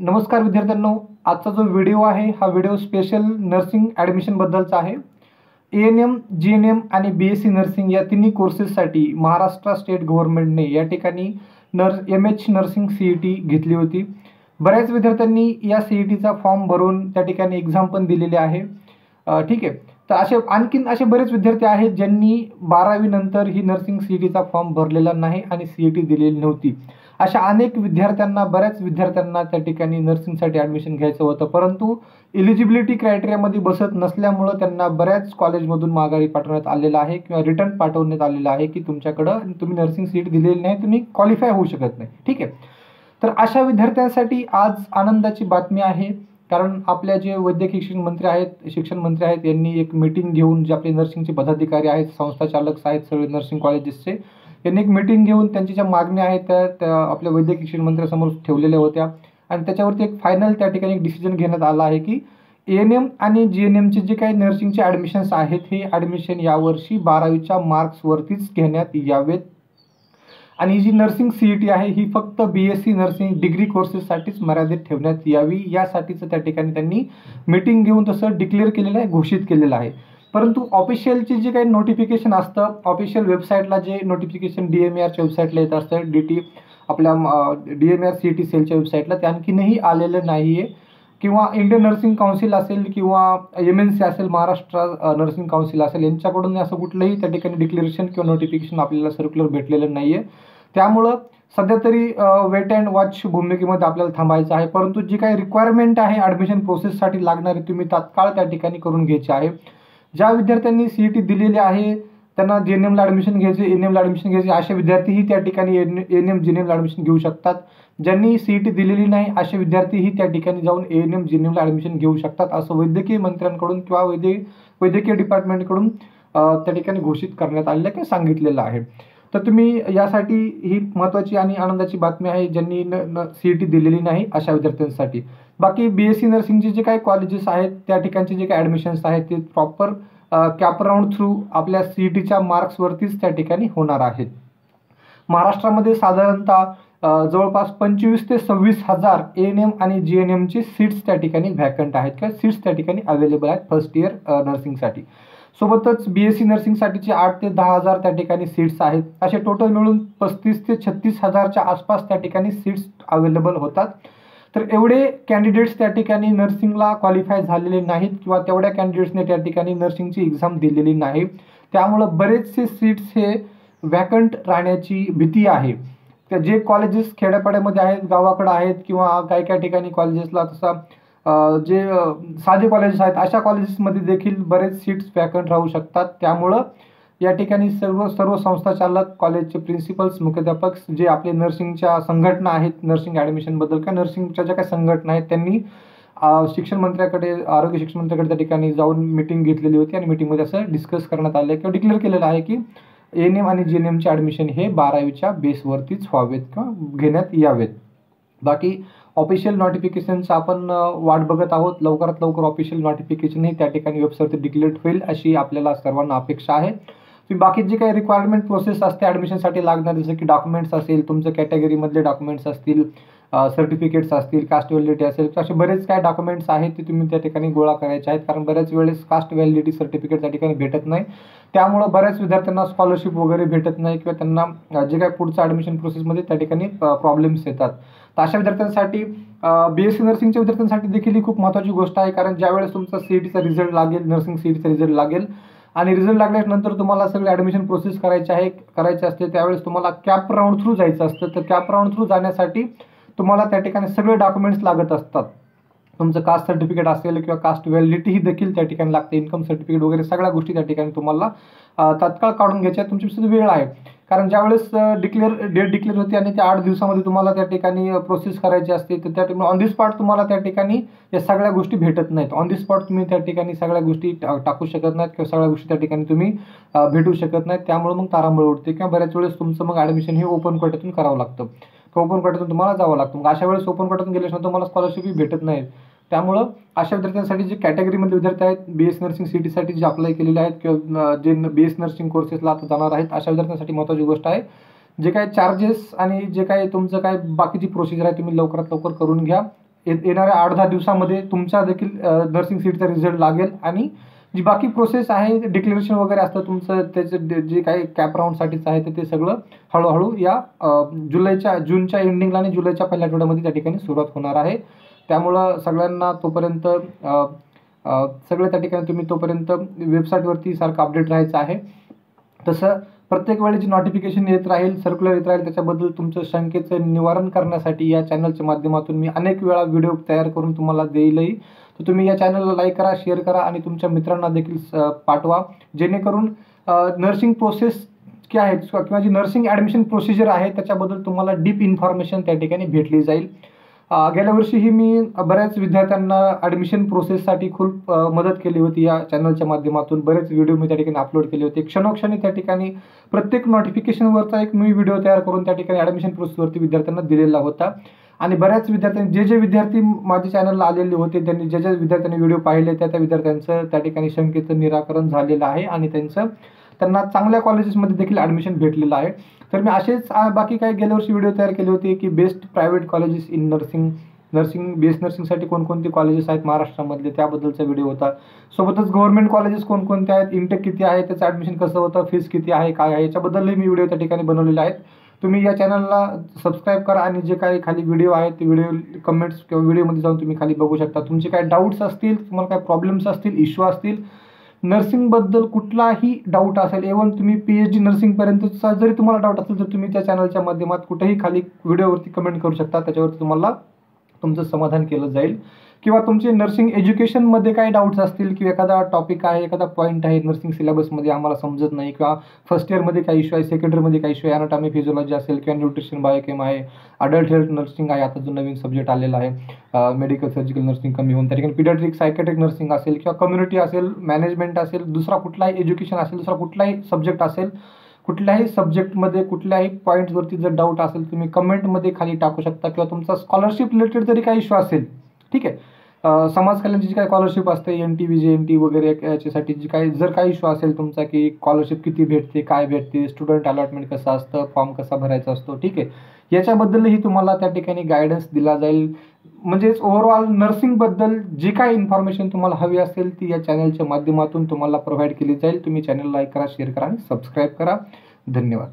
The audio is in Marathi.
नमस्कार विद्यार्थ्यांनो, आजचा जो व्हिडिओ आहे हा व्हिडिओ स्पेशल नर्सिंग ॲडमिशन बद्दलचा आहे। एएनएम, जीएनएम आणि बीएससी नर्सिंग या तिन्ही कोर्सेससाठी महाराष्ट्र स्टेट गव्हर्नमेंटने या ठिकाणी एमएच नर्सिंग सीईटी घेतली होती। बऱ्याच विद्यार्थ्यांनी या सीईटीचा फॉर्म भरून त्या ठिकाणी एक्झाम पण दिलेली आहे। ठीक आहे, तर आणखीन असे बरेच विद्यार्थी आहेत ज्यांनी 12वी नंतर ही नर्सिंग सीईटीचा फॉर्म भरलेला नाही आणि सीईटी दिलेली नव्हती। अशा अनेक विद्यार्थ्यांना, बऱ्याच विद्यार्थ्यांना त्या ठिकाणी नर्सिंगसाठी ॲडमिशन घ्यायचं होतं, परंतु एलिजिबिलिटी क्रायटेरियामध्ये बसत नसल्यामुळं त्यांना बऱ्याच कॉलेजमधून माघारी पाठवण्यात आलेलं आहे किंवा रिटर्न पाठवण्यात आलेलं आहे की तुमच्याकडं तुम्ही नर्सिंग सीट दिलेली नाही, तुम्ही क्वालिफाय होऊ शकत नाही। ठीक आहे, तर अशा विद्यार्थ्यांसाठी आज आनंदाची बातमी आहे, कारण आपल्या जे वैद्यकीय शिक्षण मंत्री आहेत यांनी एक मीटिंग घेऊन जे आपले नर्सिंगचे पदाधिकारी आहेत, संस्थाचालक आहेत, सगळे नर्सिंग कॉलेजेसचे, यांनी एक मीटिंग घेऊन त्यांची ज्या मागण्या आहेत त्या आपल्या वैद्यकीय शिक्षण मंत्र्यासमोर ठेवलेल्या होत्या आणि त्याच्यावरती एक फायनल त्या ठिकाणी एक डिसिजन घेण्यात आला आहे की एएनएम आणि जीएनएमचे जे काही नर्सिंगचे ॲडमिशन्स आहेत हे ॲडमिशन यावर्षी 12वीच्या मार्क्सवरतीच घेण्यात यावेत आणि ही जी नर्सिंग सीईटी आहे ही फक्त बीएससी नर्सिंग डिग्री कोर्सेससाठीच मर्यादित ठेवण्यात यावी, यासाठीचं त्या ठिकाणी त्यांनी मीटिंग घेऊन तसं डिक्लेअर केलेलं आहे, घोषित केलेलं आहे। परंतु ऑफिशियलची जे काही नोटिफिकेशन असतं, ऑफिशियल वेबसाईटला जे नोटिफिकेशन DMARच्या वेबसाईटला येत असतं, आपल्या DMAR सीईटी सेलच्या वेबसाईटला, ते आणखीनही आलेलं नाही आहे किंवा इंडियन नर्सिंग काउन्सिल असेल किंवा MNC असेल, महाराष्ट्र नर्सिंग काउन्सिल असेल, यांच्याकडून असं कुठलंही त्या ठिकाणी डिक्लेरेशन किंवा नोटिफिकेशन आपल्याला सर्क्युलर भेटलेलं नाही आहे। त्यामुळं सध्या तरी वेट अँड वॉच भूमिकेमध्ये आपल्याला थांबायचं आहे, परंतु जी काही रिक्वायरमेंट आहे ॲडमिशन प्रोसेससाठी लागणारी तुम्ही तात्काळ त्या ठिकाणी करून घ्यायची आहे। ज्या विद्यार्थ्यांनी सीईटी दिलेली आहे त्यांना जीएनएमला ॲडमिशन घ्यायचे, एएनएमला ॲडमिशन घ्यायचे, असे विद्यार्थीही त्या ठिकाणी एएनएम जीएनएमला ॲडमिशन घेऊ शकतात। ज्यांनी सीईटी दिलेली नाही असे विद्यार्थीही त्या ठिकाणी जाऊन एएनएम जीएनएमला ॲडमिशन घेऊ शकतात, असं वैद्यकीय मंत्र्यांकडून किंवा वैद्यकीय डिपार्टमेंटकडून त्या ठिकाणी घोषित करण्यात आलेलं किंवा सांगितलेलं आहे। तर तुम्ही यासाठी ही महत्त्वाची आणि आनंदाची बातमी आहे ज्यांनी सीईटी दिलेली नाही अशा विद्यार्थ्यांसाठी। बाकी बीएससी नर्सिंगचे जे काही कॉलेजेस आहेत त्या ठिकाणचे जे काही ॲडमिशन्स आहेत ते प्रॉपर कॅप राऊंड थ्रू आपल्या सीईटीच्या मार्क्सवरतीच त्या ठिकाणी होणार आहेत। महाराष्ट्रामध्ये साधारणतः जवळपास 25 ते 26 हजार एएनएम आणि जीएनएमची सीट्स त्या ठिकाणी व्हॅकंट आहेत किंवा सीट्स त्या ठिकाणी अवेलेबल आहेत फर्स्ट इयर नर्सिंगसाठी। सोबतच बीएससी नर्सिंगसाठीचे 8 ते 10 हजार त्या ठिकाणी सीट्स आहेत। असे टोटल मिळून 35 ते 36 हजारच्या आसपास त्या ठिकाणी सीट्स अवेलेबल होतात। तर एवढे कॅन्डिडेट्स त्या ठिकाणी नर्सिंगला क्वालिफाय झालेले नाहीत किंवा तेवढ्या कॅन्डिडेट्सने त्या ठिकाणी नर्सिंगची एक्झाम दिलेली नाही, त्यामुळं बरेचसे सीट्स हे व्हॅकंट राहण्याची भीती आहे। तर जे कॉलेजेस खेड्यापाड्यामध्ये आहेत, गावाकडे आहेत किंवा काही ठिकाणी कॉलेजेसला तसा जे साधे कॉलेजेस आहेत अशा कॉलेजेसमध्ये देखील बरेच सीट्स व्हॅकंट राहू शकतात। त्यामुळं या ठिकाणी सर्व संस्थाचालक, कॉलेजचे प्रिन्सिपल्स, मुख्याध्यापक, जे आपले नर्सिंगच्या संघटना आहेत, नर्सिंग ॲडमिशनबद्दल किंवा नर्सिंगच्या ज्या काही संघटना आहेत, त्यांनी शिक्षण मंत्र्याकडे, आरोग्य शिक्षण मंत्र्याकडे त्या ठिकाणी जाऊन मीटिंग घेतलेली होती आणि मीटिंगमध्ये असं डिस्कस करण्यात आलं किंवा डिक्लेअर केलेलं आहे की एएनएम आणि जीएनएमचे ॲडमिशन हे 12वीच्या बेसवरतीच व्हावेत किंवा घेण्यात यावेत। बाकी ऑफिशियल नोटिफिकेशनचं आपण वाट बघत आहोत, लवकरात लवकर ऑफिशियल नोटिफिकेशनही त्या ठिकाणी वेबसाईटवरती डिक्लेअर होईल अशी आपल्याला सर्वांना अपेक्षा आहे। बाकी जे काही रिक्वायरमेंट प्रोसेस असते ॲडमिशनसाठी लागणार, जसं की डॉक्युमेंट्स असेल, तुमचं कॅटेगरीमधले डॉक्युमेंट्स असतील, सर्टिफिकेट्स असतील, कास्ट व्हॅलिडिटी असेल, असे बरेच काही डॉक्युमेंट्स आहेत ते तुम्ही त्या ठिकाणी गोळा करायचे आहेत, कारण बऱ्याच वेळेस कास्ट व्हॅलिडिटी सर्टिफिकेट त्या ठिकाणी भेटत नाही, त्यामुळं बऱ्याच विद्यार्थ्यांना स्कॉलरशिप वगैरे भेटत नाही किंवा त्यांना जे काही पुढचं ॲडमिशन प्रोसेसमध्ये त्या ठिकाणी प्रॉब्लेम्स येतात। तर अशा विद्यार्थ्यांसाठी बीएससी नर्सिंगच्या विद्यार्थ्यांसाठी देखील ही खूप महत्त्वाची गोष्ट आहे, कारण ज्यावेळेस तुमचा सीईटीचा रिझल्ट लागेल, नर्सिंग सीईटीचा रिझल्ट लागेल आणि रिझल्ट लागल्यानंतर तुम्हाला सगळे ॲडमिशन प्रोसेस करायची असते, त्यावेळेस तुम्हाला कॅप राऊंड थ्रू जायचं असतं। तर कॅप राऊंड थ्रू जाण्यासाठी तुम्हाला त्या ठिकाणी सगळे डॉक्युमेंट्स लागत असतात, तुमचं कास्ट सर्टिफिकेट असेल किंवा कास्ट व्हॅलिडिटी ही देखील त्या ठिकाणी लागते, इन्कम सर्टिफिकेट वगैरे सगळ्या गोष्टी त्या ठिकाणी तुम्हाला तात्काळ काढून घ्यायच्या आहेत। तुमची वेळ आहे, कारण ज्यावेळेस डेट डिक्लेअर होते आणि त्या 8 दिवसामध्ये तुम्हाला त्या ठिकाणी प्रोसेस करायची असते, तर त्या ठिकाणी ऑन दी स्पॉट तुम्हाला त्या ठिकाणी या सगळ्या गोष्टी भेटत नाहीत। ऑन दी स्पॉट तुम्ही त्या ठिकाणी सगळ्या गोष्टी टाकू शकत नाहीत किंवा सगळ्या गोष्टी त्या ठिकाणी तुम्ही भेटू शकत नाहीत, त्यामुळे मग तारांबळ उडते किंवा बऱ्याच वेळेस तुमचं मग ॲडमिशन हे ओपन कोट्यातून करावं लागतं, ओपन कोट्यातून तुम्हाला जावं लागतं। मग अशा वेळेस ओपन कोट्यातून गेल्यानंतर तुम्हाला स्कॉलरशिपही भेटत नाही, त्यामुळं अशा विद्यार्थ्यांसाठी जे कॅटेगरीमधले विद्यार्थी आहेत, बीएससी नर्सिंग सीईटीसाठी जे अप्लाय केलेले आहेत किंवा जे बीएससी नर्सिंग कोर्सेसला आता जाणार आहेत, अशा विद्यार्थ्यांसाठी महत्त्वाची गोष्ट आहे, जे काही चार्जेस आणि जे काही तुमचं काय बाकीची प्रोसिजर आहे तुम्ही लवकरात लवकर करून घ्या। येणाऱ्या 8-10 दिवसामध्ये तुमच्या देखील नर्सिंग सीटचा रिझल्ट लागेल आणि जी बाकी प्रोसेस आहे डिक्लेरेशन वगैरे असतं तुमचं त्याचं जे काही कॅप राऊंडसाठीचं आहे ते सगळं हळूहळू या जूनच्या एंडिंगला आणि जुलैच्या पहिल्या आठवड्यामध्ये त्या ठिकाणी सुरुवात होणार आहे. त्यामुळं सगळ्यांना तोपर्यंत सगळं त्या ठिकाणी तुम्ही तोपर्यंत वेबसाईटवरती सारखं अपडेट राहायचं आहे. तसं प्रत्येक वेळी जी नोटिफिकेशन येत राहील, सर्क्युलर येत राहील, त्याच्याबद्दल तुमचं शंकेचं निवारण करण्यासाठी या चॅनलच्या माध्यमातून मी अनेक वेळा व्हिडिओ तयार करून तुम्हाला देईलही. तर तुम्ही या चॅनलला लाईक करा, शेअर करा आणि तुमच्या मित्रांना देखील पाठवा, जेणेकरून नर्सिंग प्रोसेस काय आहे किंवा जी नर्सिंग ॲडमिशन प्रोसिजर आहे त्याच्याबद्दल तुम्हाला डीप इन्फॉर्मेशन त्या ठिकाणी भेटली जाईल. गेल्या वर्षीही मी बऱ्याच विद्यार्थ्यांना ॲडमिशन प्रोसेससाठी खूप मदत केली होती या चॅनलच्या माध्यमातून. बरेच व्हिडिओ मी त्या ठिकाणी अपलोड केले होते. क्षणोक्षणी त्या ठिकाणी प्रत्येक नोटिफिकेशनवरचा एक मी व्हिडिओ तयार करून त्या ठिकाणी ॲडमिशन प्रोसेसवरती विद्यार्थ्यांना दिलेला होता. आणि बऱ्याच विद्यार्थ्यांनी जे विद्यार्थी माझ्या चॅनलला आलेले होते त्यांनी ज्या विद्यार्थ्यांनी व्हिडिओ पाहिले त्या विद्यार्थ्यांचं त्या ठिकाणी शंकेचं निराकरण झालेलं आहे आणि त्यांना चांगल्या कॉलेजेसमध्ये देखील ॲडमिशन भेटलेलं आहे. तर मी असेच बाकी काही गेल्या वर्षी व्हिडिओ तयार केले होते की best private colleges in nursing BS नर्सिंगसाठी कोणकोणते कॉलेजेस आहेत महाराष्ट्रामधले त्याबद्दलचा व्हिडिओ होता. सोबतच गव्हर्नमेंट कॉलेजेस कोणकोणते आहेत, इंटेक किती आहे, त्याचं ॲडमिशन कसं होतं, फीस किती आहे, काय आहे, याच्याबद्दलही मी व्हिडिओ त्या ठिकाणी बनवलेले आहेत. तुम्ही या चॅनलला सबस्क्राईब करा आणि जे काही खाली व्हिडिओ आहेत ते व्हिडिओ कमेंट्स किंवा व्हिडिओमध्ये जाऊन तुम्ही खाली बघू शकता. तुमचे काही डाऊट्स असतील, तुम्हाला काही प्रॉब्लेम्स असतील, इश्यू असतील, नर्सिंगबद्दल कुठलाही डाऊट असेल, इव्हन तुम्ही PhD नर्सिंगपर्यंतचा जरी तुम्हाला डाऊट असेल तर तुम्ही त्या चॅनलच्या माध्यमात कुठेही खाली व्हिडिओवरती कमेंट करू शकता. त्याच्यावरती तुम्हाला तुमचं समाधान केलं जाईल. किंवा तुमचे नर्सिंग एज्युकेशनमध्ये काही डाऊट्स असतील किंवा एखादा टॉपिक आहे, एखादा पॉईंट आहे नर्सिंग सिलेबसमध्ये आम्हाला समजत नाही किंवा फर्स्ट इयरमध्ये काही इश्यू आहे, सेकंड इयरमध्ये काही इश्यू आहे, ॲनाटॉमी फिजिओलॉजी असेल किंवा न्यूट्रिशन बायोकेम आहे, अडल्ट हेल्थ नर्सिंग आहे, आता जो नवीन सब्जेक्ट आलेला आहे, मेडिकल सर्जिकल नर्सिंग कमी होऊन त्या ठिकाणी पिडियाट्रिक सायकॅट्रिक नर्सिंग असेल किंवा कम्युनिटी असेल, मॅनेजमेंट असेल, दुसरा कुठलाही एज्युकेशन असेल, दुसरा कुठलाही सब्जेक्ट असेल, कुठल्याही सब्जेक्टमध्ये कुठल्याही पॉईंट्सवरती जर डाऊट असेल तुम्ही कमेंटमध्ये खाली टाकू शकता. किंवा तुमचा स्कॉलरशिप रिलेटेड जरी काही इश्यू असेल, ठीक आहे, समाज कल्याणची जी काही स्कॉलरशिप असते NT VJNT वगैरे याच्यासाठी जी काही जर काही इश्यू असेल तुमचा की स्कॉलरशिप किती भेटते, काय भेटते, स्टुडंट अलॉटमेंट कसं असतं, फॉर्म कसा भरायचा असतो, ठीक आहे, याच्याबद्दलही तुम्हाला त्या ठिकाणी गायडन्स दिला जाईल. म्हणजेच ओव्हरऑल नर्सिंगबद्दल जी काही इन्फॉर्मेशन तुम्हाला हवी असेल ती या चॅनलच्या माध्यमातून तुम्हाला प्रोव्हाइड केली जाईल. तुम्ही चॅनल लाईक करा, शेअर करा आणि सबस्क्राईब करा. धन्यवाद.